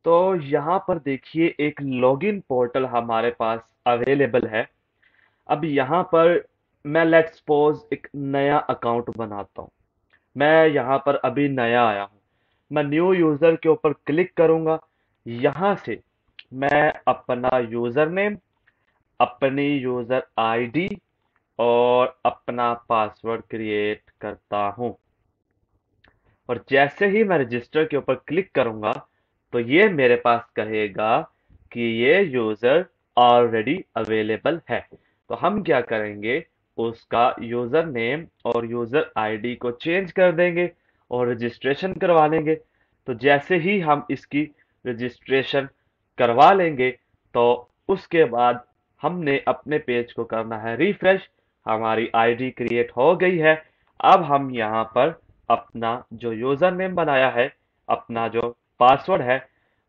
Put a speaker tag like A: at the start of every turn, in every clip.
A: तो यहाँ पर देखिए एक लॉगिन पोर्टल हमारे पास अवेलेबल है। अब यहाँ पर मैं लेट्स सपोज एक नया अकाउंट बनाता हूँ। मैं यहाँ पर अभी नया आया हूँ। मैं न्यू यूजर के ऊपर क्लिक करूंगा। यहाँ से मैं अपना यूजर नेम, अपनी यूजर आईडी और अपना पासवर्ड क्रिएट करता हूँ। और जैसे ही मैं रजिस्टर के ऊपर क्लिक करूंगा तो ये मेरे पास कहेगा कि ये यूजर ऑलरेडी अवेलेबल है। तो हम क्या करेंगे, उसका यूजर नेम और यूजर आईडी को चेंज कर देंगे और रजिस्ट्रेशन करवा लेंगे। तो जैसे ही हम इसकी रजिस्ट्रेशन करवा लेंगे तो उसके बाद हमने अपने पेज को करना है रिफ्रेश। हमारी आईडी क्रिएट हो गई है। अब हम यहाँ पर अपना जो यूजर नेम बनाया है, अपना जो पासवर्ड है,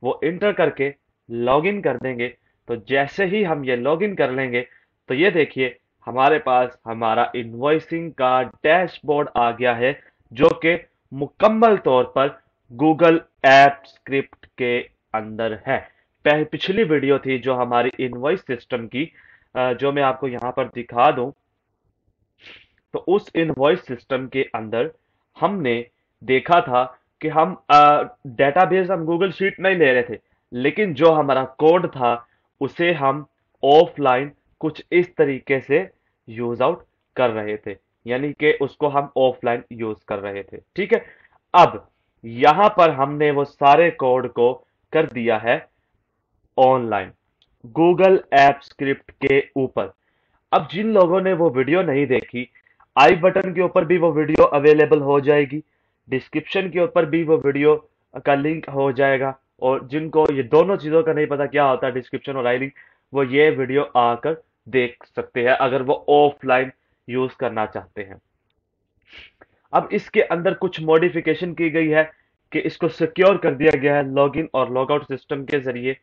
A: वो इंटर करके लॉगिन कर देंगे। तो जैसे ही हम ये लॉगिन कर लेंगे तो ये देखिए हमारे पास हमारा इनवॉइसिंग का डैशबोर्ड आ गया है, जो कि मुकम्मल तौर पर गूगल ऐप स्क्रिप्ट के अंदर है। पिछली वीडियो थी जो हमारी इनवॉइस सिस्टम की, जो मैं आपको यहाँ पर दिखा दूं। तो उस इनवॉइस सिस्टम के अंदर हमने देखा था कि हम डेटाबेस हम गूगल शीट नहीं ले रहे थे, लेकिन जो हमारा कोड था उसे हम ऑफलाइन कुछ इस तरीके से यूज आउट कर रहे थे। यानी कि उसको हम ऑफलाइन यूज कर रहे थे। ठीक है। अब यहां पर हमने वो सारे कोड को कर दिया है ऑनलाइन गूगल ऐप स्क्रिप्ट के ऊपर। अब जिन लोगों ने वो वीडियो नहीं देखी, आई बटन के ऊपर भी वो वीडियो अवेलेबल हो जाएगी, डिस्क्रिप्शन के ऊपर भी वो वीडियो का लिंक हो जाएगा। और जिनको ये दोनों चीजों का नहीं पता क्या होता है डिस्क्रिप्शन और आई लिंक, वो ये वीडियो आकर देख सकते हैं अगर वो ऑफलाइन यूज करना चाहते हैं। अब इसके अंदर कुछ मॉडिफिकेशन की गई है कि इसको सिक्योर कर दिया गया है लॉगिन और लॉगआउट सिस्टम के जरिए।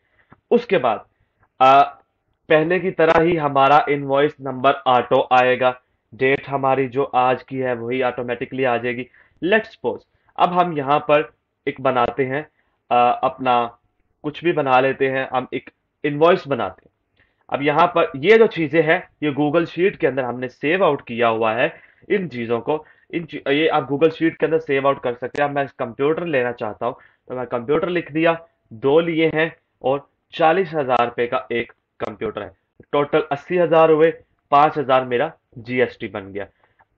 A: उसके बाद आ, पहले की तरह ही हमारा इनवॉइस नंबर ऑटो आएगा। डेट हमारी जो आज की है वही ऑटोमेटिकली आ जाएगी। लेट्स सपोज अब हम यहां पर एक बनाते हैं, अपना कुछ भी बना लेते हैं, हम एक इनवॉइस बनाते हैं। अब यहाँ पर ये जो चीजें हैं ये गूगल शीट के अंदर हमने सेव आउट किया हुआ है। इन चीजों को ये आप गूगल शीट के अंदर सेव आउट कर सकते हैं। अब मैं कंप्यूटर लेना चाहता हूं तो मैं कंप्यूटर लिख दिया, दो लिए हैं और 40,000 रुपए का एक कंप्यूटर है। टोटल 80,000 हुए, 5,000 मेरा जीएसटी बन गया।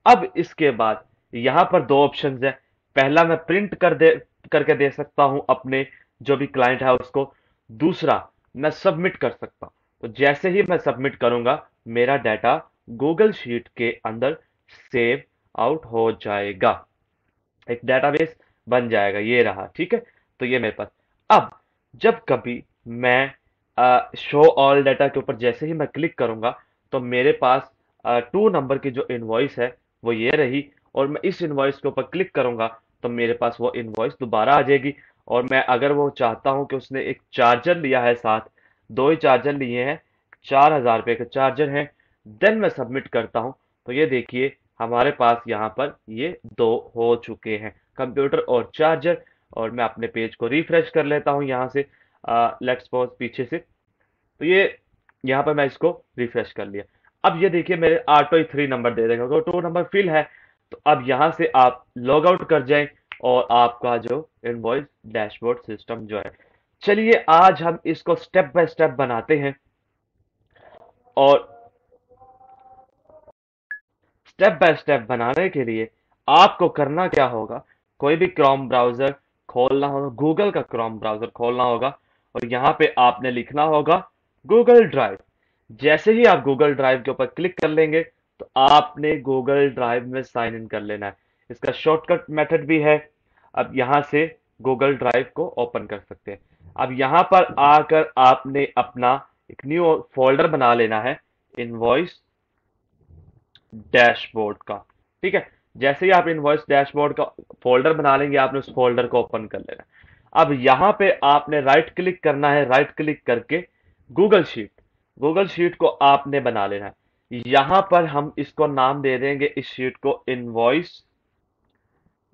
A: अब इसके बाद यहां पर दो ऑप्शंस है। पहला मैं प्रिंट करके दे सकता हूं अपने जो भी क्लाइंट है उसको। दूसरा मैं सबमिट कर सकता हूं। तो जैसे ही मैं सबमिट करूंगा मेरा डाटा गूगल शीट के अंदर सेव आउट हो जाएगा, एक डेटाबेस बन जाएगा। ये रहा। ठीक है। तो ये मेरे पास अब जब कभी मैं शो ऑल डाटा के ऊपर जैसे ही मैं क्लिक करूंगा तो मेरे पास 2 नंबर की जो इनवॉइस है वो ये रही। और मैं इस इनवॉइस के ऊपर क्लिक करूंगा तो मेरे पास वो इनवॉइस दोबारा आ जाएगी। और मैं अगर वो चाहता हूं कि उसने एक चार्जर लिया है साथ, दो ही चार्जर लिए हैं, 4,000 रुपए के चार्जर हैं, देन मैं सबमिट करता हूं तो ये देखिए हमारे पास यहाँ पर ये दो हो चुके हैं, कंप्यूटर और चार्जर। और मैं अपने पेज को रिफ्रेश कर लेता हूँ यहाँ से, लेट्स सपोज पीछे से। तो ये यहाँ पर मैं इसको रिफ्रेश कर लिया। अब ये देखिए मेरे ऑटो ही 3 नंबर दे देगा तो 2 नंबर फिल है। तो अब यहाँ से आप लॉग आउट कर जाएं और आपका जो इनवॉइस डैशबोर्ड सिस्टम जो है। चलिए आज हम इसको स्टेप बाय स्टेप बनाते हैं। और स्टेप बाय स्टेप बनाने के लिए आपको करना क्या होगा, कोई भी क्रोम ब्राउजर खोलना होगा, गूगल का क्रोम ब्राउजर खोलना होगा और यहाँ पे आपने लिखना होगा गूगल ड्राइव। जैसे ही आप गूगल ड्राइव के ऊपर क्लिक कर लेंगे तो आपने गूगल ड्राइव में साइन इन कर लेना है। इसका शॉर्टकट मेथड भी है। अब यहाँ से गूगल ड्राइव को ओपन कर सकते हैं। अब यहाँ पर आकर आपने अपना एक न्यू फोल्डर बना लेना है, इनवॉइस डैशबोर्ड का। ठीक है। जैसे ही आप इनवॉइस डैशबोर्ड का फोल्डर बना लेंगे आपने उस फोल्डर को ओपन कर लेना है। अब यहां पे आपने राइट क्लिक करना है, राइट क्लिक करके गूगल शीट को आपने बना लेना है। यहां पर हम इसको नाम दे देंगे इस शीट को इनवॉइस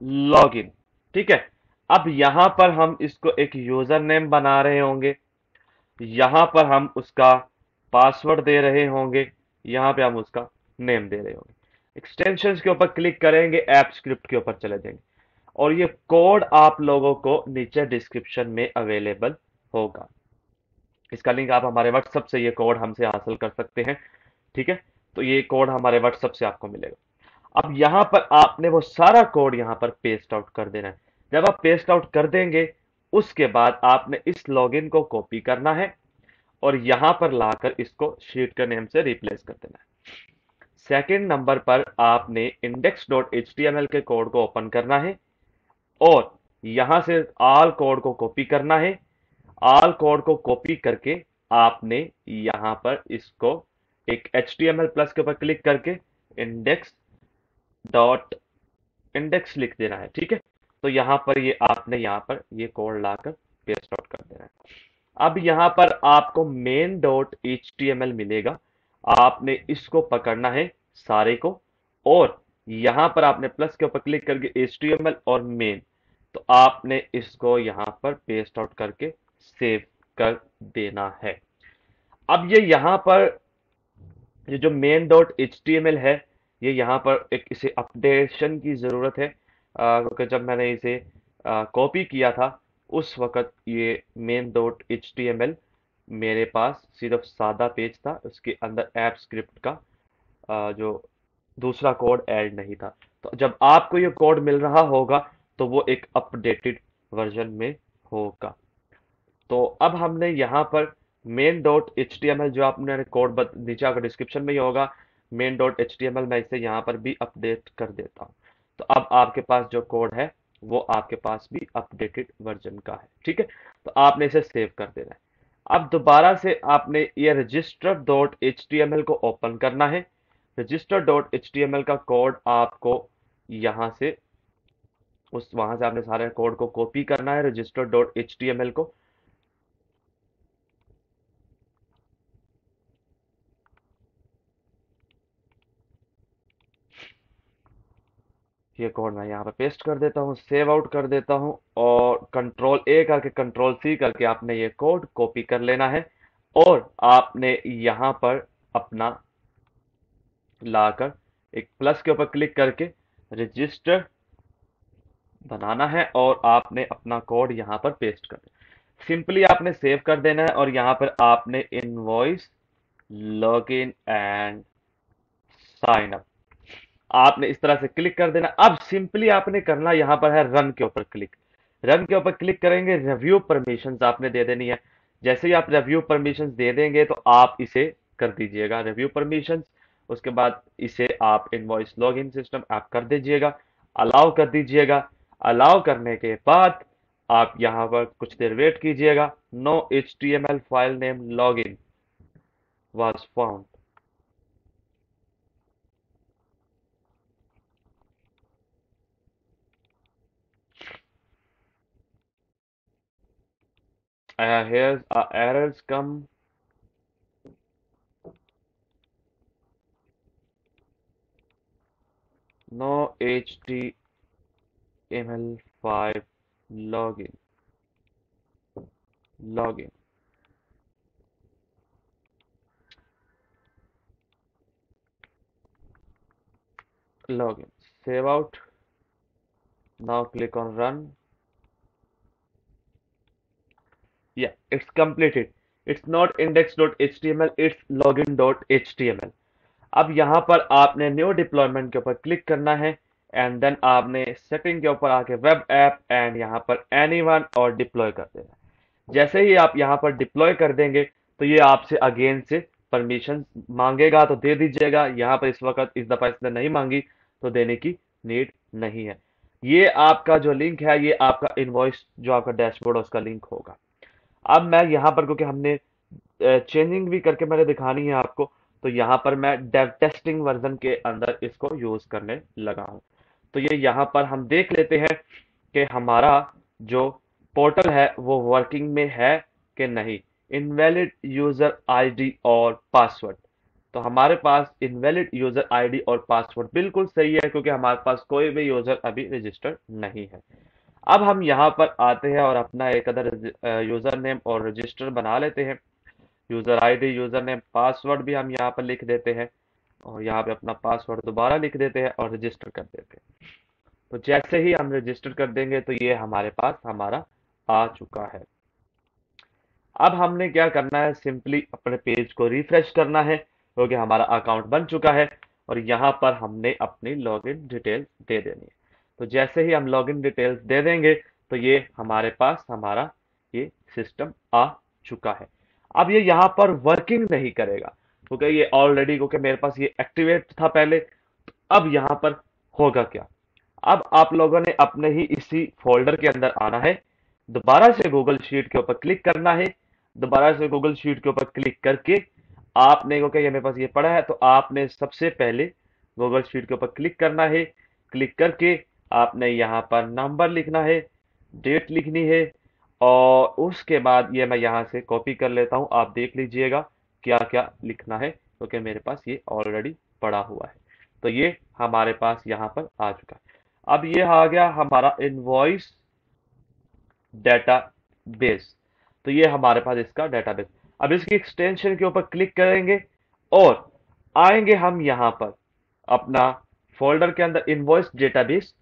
A: लॉगिन। ठीक है। अब यहां पर हम इसको एक यूजर नेम बना रहे होंगे, यहां पर हम उसका पासवर्ड दे रहे होंगे, यहां पे हम उसका नेम दे रहे होंगे। एक्सटेंशंस के ऊपर क्लिक करेंगे, ऐप स्क्रिप्ट के ऊपर चले जाएंगे, और ये कोड आप लोगों को नीचे डिस्क्रिप्शन में अवेलेबल होगा। इसका लिंक आप हमारे व्हाट्सएप से ये कोड हमसे हासिल कर सकते हैं। ठीक है, तो ये कोड हमारे व्हाट्सएप से आपको मिलेगा। अब यहां पर आपने वो सारा कोड यहां पर पेस्ट आउट कर देना है। जब आप पेस्ट आउट कर देंगे, उसके बाद आपने इस लॉगिन को कॉपी करना है और यहां पर लाकर इसको शीट के नेम से रिप्लेस कर देना है। सेकंड नंबर पर आपने index.html के कोड को ओपन करना है और यहां से ऑल कोड को कॉपी करना है। ऑल कोड को कॉपी करके आपने यहां पर इसको एक HTML प्लस के ऊपर क्लिक करके इंडेक्स डॉट इंडेक्स लिख देना है। ठीक है, तो यहां पर ये आपने यहां पर ये कोड लाकर पेस्ट आउट कर देना है। अब यहां पर आपको main dot H T M L मिलेगा, आपने इसको पकड़ना है सारे को, और यहां पर आपने प्लस के ऊपर क्लिक करके एच टी एम एल और मेन, तो आपने इसको यहां पर पेस्ट आउट करके सेव कर देना है। अब ये यहां पर ये जो main dot H T M L है, ये यहाँ पर एक इसे अपडेशन की ज़रूरत है, क्योंकि जब मैंने इसे कॉपी किया था उस वक्त ये main dot H T M L मेरे पास सिर्फ सादा पेज था, उसके अंदर ऐप स्क्रिप्ट का जो दूसरा कोड ऐड नहीं था। तो जब आपको ये कोड मिल रहा होगा तो वो एक अपडेटेड वर्जन में होगा। तो अब हमने यहाँ पर main dot H T M L जो आपने कोड नीचे आकर डिस्क्रिप्शन में ही होगा, main dot H T M L मैं इसे यहाँ पर भी अपडेट कर देता हूँ। तो अब आपके पास जो कोड है वो आपके पास भी अपडेटेड वर्जन का है। ठीक है, तो आपने इसे सेव कर देना है। अब दोबारा से आपने ये register dot H T M L को ओपन करना है। Register dot H T M L का कोड आपको यहाँ से वहां से आपने सारे कोड को कॉपी करना है, register dot H T M L को। ये कोड मैं यहाँ पे पेस्ट कर देता हूँ, सेव आउट कर देता हूँ, और कंट्रोल ए करके कंट्रोल सी करके आपने ये कोड कॉपी कर लेना है और आपने यहाँ पर अपना लाकर एक प्लस के ऊपर क्लिक करके रजिस्टर बनाना है और आपने अपना कोड यहाँ पर पेस्ट कर देना। सिंपली आपने सेव कर देना है और यहाँ पर आपने invoice login and sign up आपने इस तरह से क्लिक कर देना। अब सिंपली आपने करना यहां पर है रन के ऊपर क्लिक। रन के ऊपर क्लिक करेंगे, रिव्यू परमिशंस आपने दे देनी है। जैसे ही आप रिव्यू परमिशंस दे देंगे तो आप इसे कर दीजिएगा रिव्यू परमिशंस। उसके बाद इसे आप इनवॉइस लॉगिन सिस्टम ऐप कर दीजिएगा, अलाउ कर दीजिएगा। अलाउ करने के बाद आप यहां पर कुछ देर वेट कीजिएगा। No HTML file name login was found. Here's errors come. No HTML5 login. Login. Login. Save out. Now click on run. Yeah, it's completed. It's not index.html, it's login.html. अब यहाँ पर आपने न्यू डिप्लॉयमेंट के ऊपर click करना है and then आपने setting के ऊपर आके वेब ऐप एंड यहाँ पर एनीवन और डिप्लॉय कर देना है। जैसे ही आप यहाँ पर डिप्लॉय कर देंगे तो ये आपसे अगेन से परमिशन मांगेगा, तो दे दीजिएगा। यहाँ पर इस वक्त इस दफा इसने नहीं मांगी तो देने की नीड नहीं है। ये आपका जो लिंक है ये आपका इनवॉइस जो आपका डैशबोर्ड है उसका लिंक होगा। अब मैं यहाँ पर क्योंकि हमने चेंजिंग भी करके मैंने दिखानी है आपको, तो यहाँ पर मैं डेव टेस्टिंग वर्जन के अंदर इसको यूज करने लगा हूँ। तो ये यहाँ पर हम देख लेते हैं कि हमारा जो पोर्टल है वो वर्किंग में है कि नहीं। इनवैलिड यूजर आईडी और पासवर्ड, तो हमारे पास इनवैलिड यूजर आईडी और पासवर्ड बिल्कुल सही है क्योंकि हमारे पास कोई भी यूजर अभी रजिस्टर्ड नहीं है। अब हम यहाँ पर आते हैं और अपना एक अदर यूजर नेम और रजिस्टर बना लेते हैं। User ID, user name, password भी हम यहाँ पर लिख देते हैं और यहाँ पे अपना पासवर्ड दोबारा लिख देते हैं और रजिस्टर कर देते हैं। तो जैसे ही हम रजिस्टर कर देंगे तो ये हमारे पास हमारा आ चुका है। अब हमने क्या करना है, सिंपली अपने पेज को रिफ्रेश करना है क्योंकि हमारा अकाउंट बन चुका है और यहाँ पर हमने अपनी लॉगिन डिटेल्स दे देनी है। तो जैसे ही हम लॉगिन डिटेल्स दे देंगे तो ये हमारे पास हमारा ये सिस्टम आ चुका है। अब ये यहाँ पर वर्किंग नहीं करेगा क्योंकि ये ऑलरेडी, क्योंकि मेरे पास ये एक्टिवेट था पहले। अब यहाँ पर होगा क्या, अब आप लोगों ने अपने ही इसी फोल्डर के अंदर आना है, दोबारा से गूगल शीट के ऊपर क्लिक करना है। दोबारा से गूगल शीट के ऊपर क्लिक करके आपने, क्योंकि ये मेरे पास ये पड़ा है, तो आपने सबसे पहले गूगल शीट के ऊपर क्लिक करना है। क्लिक करके आपने यहाँ पर नंबर लिखना है, डेट लिखनी है और उसके बाद ये मैं यहाँ से कॉपी कर लेता हूँ। आप देख लीजिएगा क्या क्या लिखना है क्योंकि मेरे पास ये ऑलरेडी पड़ा हुआ है। तो ये हमारे पास यहाँ पर आ चुका है। अब ये आ गया हमारा इनवॉइस डेटाबेस। तो ये हमारे पास इसका डेटाबेस। अब इसकी एक्सटेंशन के ऊपर क्लिक करेंगे और आएंगे हम यहाँ पर अपना फोल्डर के अंदर invoice database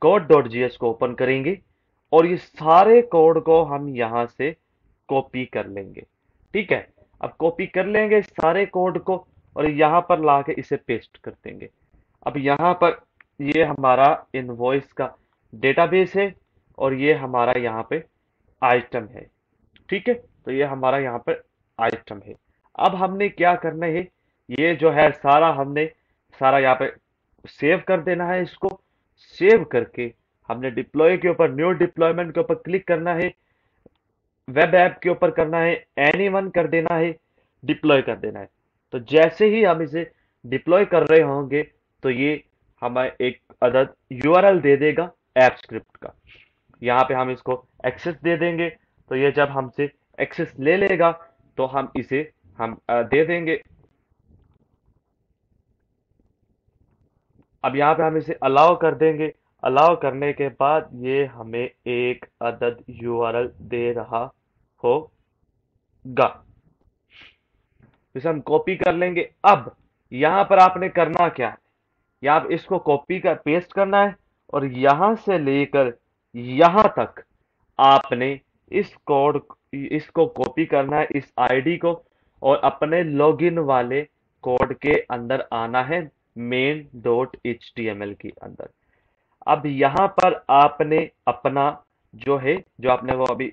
A: code dot GS को ओपन करेंगे और ये सारे कोड को हम यहाँ से कॉपी कर लेंगे। ठीक है, अब कॉपी कर लेंगे सारे कोड को और यहाँ पर लाके इसे पेस्ट कर देंगे। अब यहाँ पर ये हमारा इनवॉइस का डेटाबेस है और ये हमारा यहाँ पे आइटम है। ठीक है, तो ये हमारा यहाँ पर आइटम है। अब हमने क्या करना है, ये जो है सारा हमने सारा यहाँ पे सेव कर देना है। इसको सेव करके हमने डिप्लॉय के ऊपर, न्यू डिप्लॉयमेंट के ऊपर क्लिक करना है, वेब ऐप के ऊपर करना है, एनीवन कर देना है, डिप्लॉय कर देना है। तो जैसे ही हम इसे डिप्लॉय कर रहे होंगे तो ये हमें एक अदद यूआरएल दे देगा ऐप स्क्रिप्ट का। यहाँ पे हम इसको एक्सेस दे देंगे तो ये जब हमसे एक्सेस ले लेगा तो हम इसे दे देंगे। अब यहाँ पे हम इसे अलाउ कर देंगे। अलाउ करने के बाद ये हमें एक अदद यूआरएल दे रहा होगा, इसे हम कॉपी कर लेंगे। अब यहाँ पर आपने करना क्या है, यहाँ पे इसको कॉपी कर पेस्ट करना है और यहाँ से लेकर यहाँ तक आपने इस कोड इसको कॉपी करना है, इस आईडी को, और अपने लॉगिन वाले कोड के अंदर आना है, main dot H T M L के अंदर। अब यहाँ पर आपने अपना जो है, जो आपने वो अभी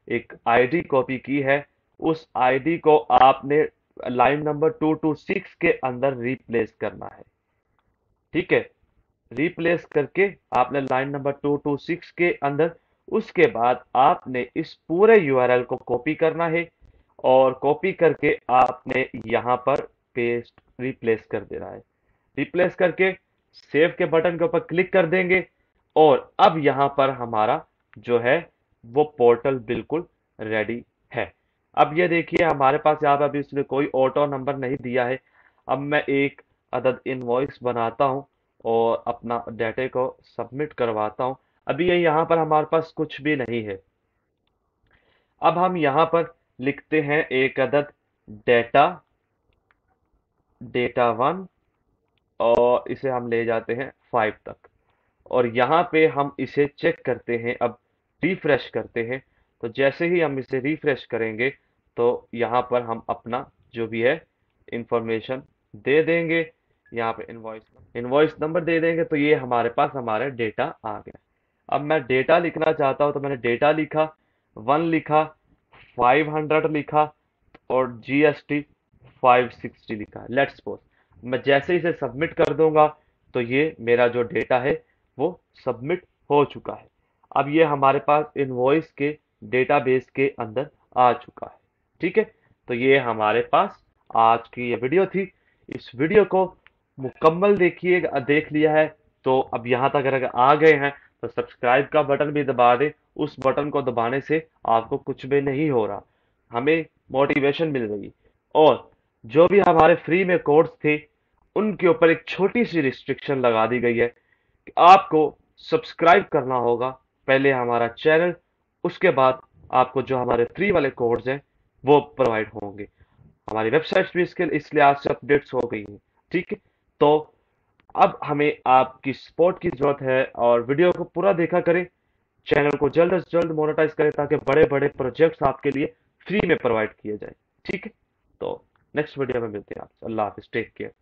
A: एक आईडी कॉपी की है, उस आईडी को आपने लाइन नंबर 226 के अंदर रिप्लेस करना है। ठीक है, रिप्लेस करके आपने लाइन नंबर 226 के अंदर, उसके बाद आपने इस पूरे यूआरएल को कॉपी करना है और कॉपी करके आपने यहाँ पर पेस्ट रिप्लेस कर देना है। रिप्लेस करके सेव के बटन के ऊपर क्लिक कर देंगे और अब यहाँ पर हमारा जो है वो पोर्टल बिल्कुल रेडी है। अब ये देखिए हमारे पास यहाँ पे अभी इसने कोई ऑटो नंबर नहीं दिया है। अब मैं एक अदद इनवॉइस बनाता हूँ और अपना डाटे को सबमिट करवाता हूँ। अभी ये यहाँ पर हमारे पास कुछ भी नहीं है। अब हम यहाँ पर लिखते हैं एक अदद डेटा डेटा वन और इसे हम ले जाते हैं 5 तक और यहाँ पे हम इसे चेक करते हैं। अब रिफ्रेश करते हैं तो जैसे ही हम इसे रिफ्रेश करेंगे तो यहाँ पर हम अपना जो भी है इंफॉर्मेशन दे देंगे। यहाँ पे इनवॉइस नंबर दे देंगे तो ये हमारे पास हमारा डेटा आ गया। अब मैं डेटा लिखना चाहता हूँ तो मैंने डेटा लिखा, 1 लिखा, 500 लिखा और जीएसटी 560 लिखा है। लेट्स सपोज मैं जैसे ही इसे सबमिट कर दूंगा तो ये मेरा जो डेटा है वो सबमिट हो चुका है। अब ये हमारे पास इनवॉइस के डेटाबेस के अंदर आ चुका है। ठीक है, तो ये हमारे पास आज की ये वीडियो थी। इस वीडियो को मुकम्मल देखिएगा, देख लिया है तो अब यहाँ तक अगर आ गए हैं तो सब्सक्राइब का बटन भी दबा दें। उस बटन को दबाने से आपको कुछ भी नहीं हो रहा, हमें मोटिवेशन मिल रही। और जो भी हमारे फ्री में कोर्स थे उनके ऊपर एक छोटी सी रिस्ट्रिक्शन लगा दी गई है कि आपको सब्सक्राइब करना होगा पहले हमारा चैनल, उसके बाद आपको जो हमारे फ्री वाले कोर्स हैं वो प्रोवाइड होंगे। हमारी वेबसाइट भी इसके इस लिहाज से अपडेट्स हो गई हैं। ठीक है। तो अब हमें आपकी सपोर्ट की जरूरत है और वीडियो को पूरा देखा करें, चैनल को जल्द से जल्द मोनेटाइज करें ताकि बड़े बड़े प्रोजेक्ट्स आपके लिए फ्री में प्रोवाइड किए जाए। ठीक है। तो नेक्स्ट वीडियो में मिलते हैं आपसे। अल्लाह हाफिज, टेक केयर।